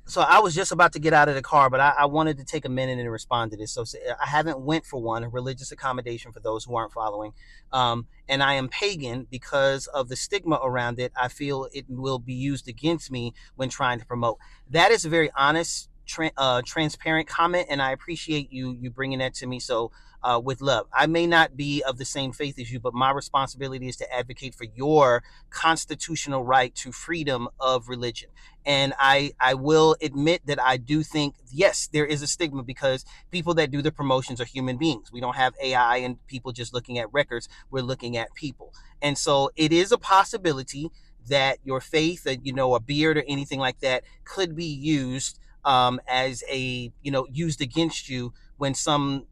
So I was just about to get out of the car, but I wanted to take a minute and respond to this. So I haven't went for one, a religious accommodation for those who aren't following. And I am pagan because of the stigma around it. I feel it will be used against me when trying to promote. That is a very honest, transparent comment, and I appreciate you bringing that to me. So with love, I may not be of the same faith as you, but my responsibility is to advocate for your constitutional right to freedom of religion. And I will admit that I do think, yes, there is a stigma because people that do the promotions are human beings. We don't have AI and people just looking at records. We're looking at people. And so it is a possibility that your faith, a beard or anything like that could be used as used against you when some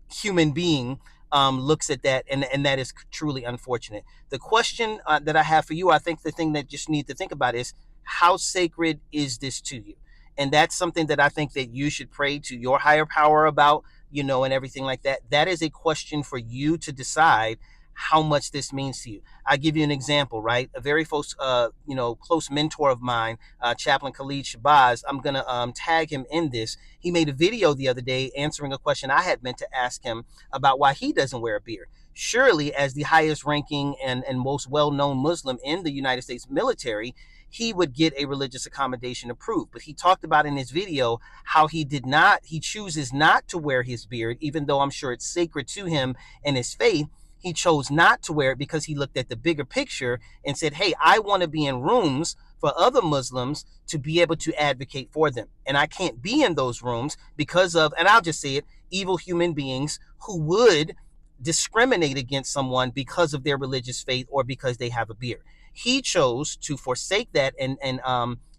human being looks at that, and that is truly unfortunate. The question that I have for you, I think the thing that just need to think about is how sacred is this to you? And that's something that I think that you should pray to your higher power about, and everything like that. That is a question for you to decide how much this means to you. I give you an example, right? A very close mentor of mine, Chaplain Khalid Shabazz. I'm gonna tag him in this. He made a video the other day answering a question I had meant to ask him about why he doesn't wear a beard. Surely, as the highest ranking and most well-known Muslim in the United States military, he would get a religious accommodation approved. But he talked about in his video how he chooses not to wear his beard, even though I'm sure it's sacred to him and his faith. He chose not to wear it because he looked at the bigger picture and said, hey, I want to be in rooms for other Muslims to be able to advocate for them. And I can't be in those rooms because of, and I'll just say it, evil human beings who would discriminate against someone because of their religious faith or because they have a beard. He chose to forsake that and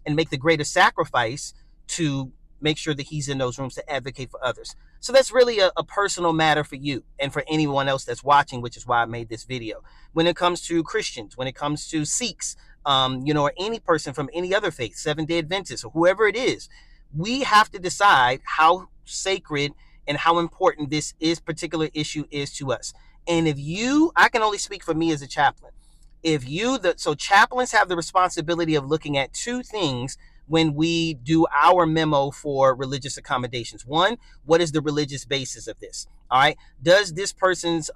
make the greater sacrifice to make sure that he's in those rooms to advocate for others. So that's really a personal matter for you and for anyone else that's watching, which is why I made this video. When it comes to Christians, when it comes to Sikhs, or any person from any other faith, Seventh-day Adventists, or whoever it is, we have to decide how sacred and how important this particular issue is to us. And I can only speak for me as a chaplain. So chaplains have the responsibility of looking at two things when we do our memo for religious accommodations. One, what is the religious basis of this? All right. Does this person's,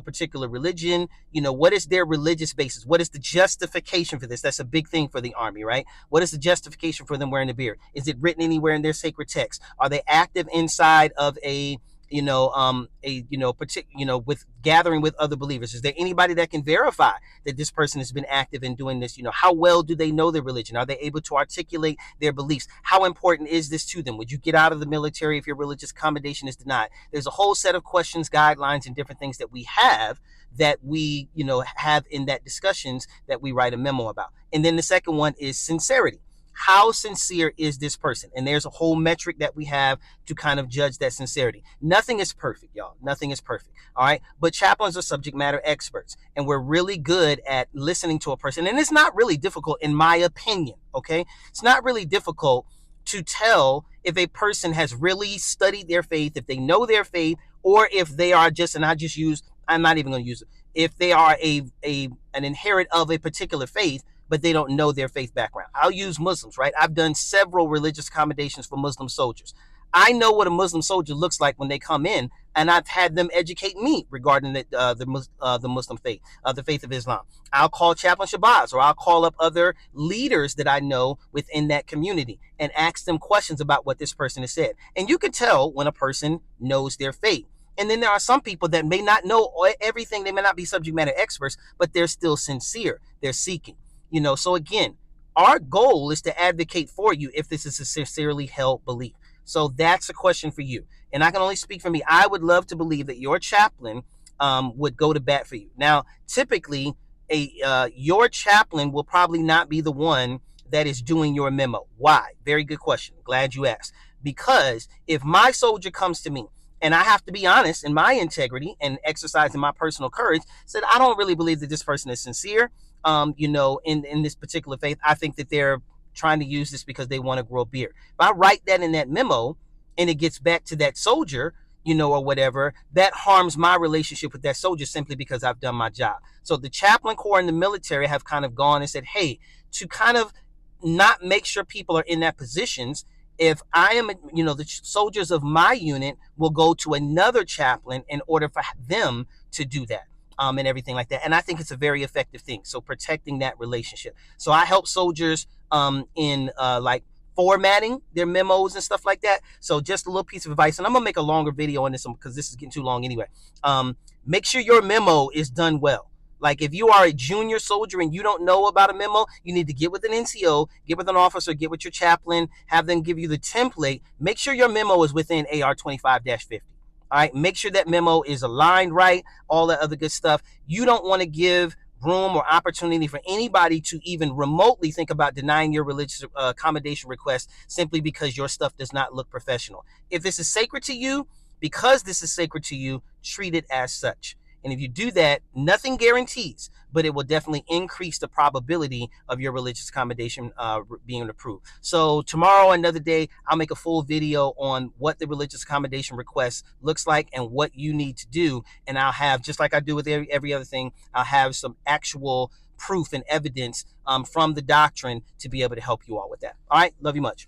particular religion, what is their religious basis? What is the justification for this? That's a big thing for the Army, right? What is the justification for them wearing the beard? Is it written anywhere in their sacred text? Are they active inside of with gathering with other believers? Is there anybody that can verify that this person has been active in doing this? How well do they know their religion? Are they able to articulate their beliefs? How important is this to them? Would you get out of the military if your religious accommodation is denied? There's a whole set of questions, guidelines, and different things that we have have in that discussions that we write a memo about. And then the second one is sincerity. How sincere is this person? And there's a whole metric that we have to kind of judge that sincerity. Nothing is perfect, y'all. Nothing is perfect. All right. But chaplains are subject matter experts, and we're really good at listening to a person. And it's not really difficult, in my opinion. Okay. It's not really difficult to tell if a person has really studied their faith, if they know their faith, or if they are just, and I'm not even going to use it, if they are an inherit of a particular faith, but they don't know their faith background. I'll use Muslims, right? I've done several religious accommodations for Muslim soldiers. I know what a Muslim soldier looks like when they come in, and I've had them educate me regarding the Muslim faith, the faith of Islam. I'll call Chaplain Shabazz, or I'll call up other leaders that I know within that community and ask them questions about what this person has said. And you can tell when a person knows their faith. And then there are some people that may not know everything. They may not be subject matter experts, but they're still sincere. They're seeking. So again, our goal is to advocate for you if this is a sincerely held belief. So that's a question for you. And I can only speak for me. I would love to believe that your chaplain would go to bat for you. Now, typically, your chaplain will probably not be the one that is doing your memo. Why? Very good question. Glad you asked. Because if my soldier comes to me, and I have to be honest in my integrity and exercising my personal courage, said I don't really believe that this person is sincere. In this particular faith, I think that they're trying to use this because they want to grow a beard. If I write that in that memo and it gets back to that soldier, or whatever, that harms my relationship with that soldier simply because I've done my job. So the chaplain corps and the military have kind of gone and said, hey, to kind of not make sure people are in that positions. If I am, the soldiers of my unit will go to another chaplain in order for them to do that, and everything like that. And I think it's a very effective thing. So protecting that relationship. So I help soldiers in like formatting their memos and stuff like that. So just a little piece of advice, and I'm gonna make a longer video on this one because this is getting too long anyway. Make sure your memo is done well. Like if you are a junior soldier and you don't know about a memo, you need to get with an NCO, get with an officer, get with your chaplain, have them give you the template. Make sure your memo is within AR 25-50. All right, make sure that memo is aligned right, all that other good stuff. You don't want to give room or opportunity for anybody to even remotely think about denying your religious accommodation request simply because your stuff does not look professional. If this is sacred to you, because this is sacred to you, treat it as such. And if you do that, nothing guarantees, but it will definitely increase the probability of your religious accommodation being approved. So tomorrow, another day, I'll make a full video on what the religious accommodation request looks like and what you need to do. And I'll have, just like I do with every other thing, I'll have some actual proof and evidence from the doctrine to be able to help you all with that. All right. Love you much.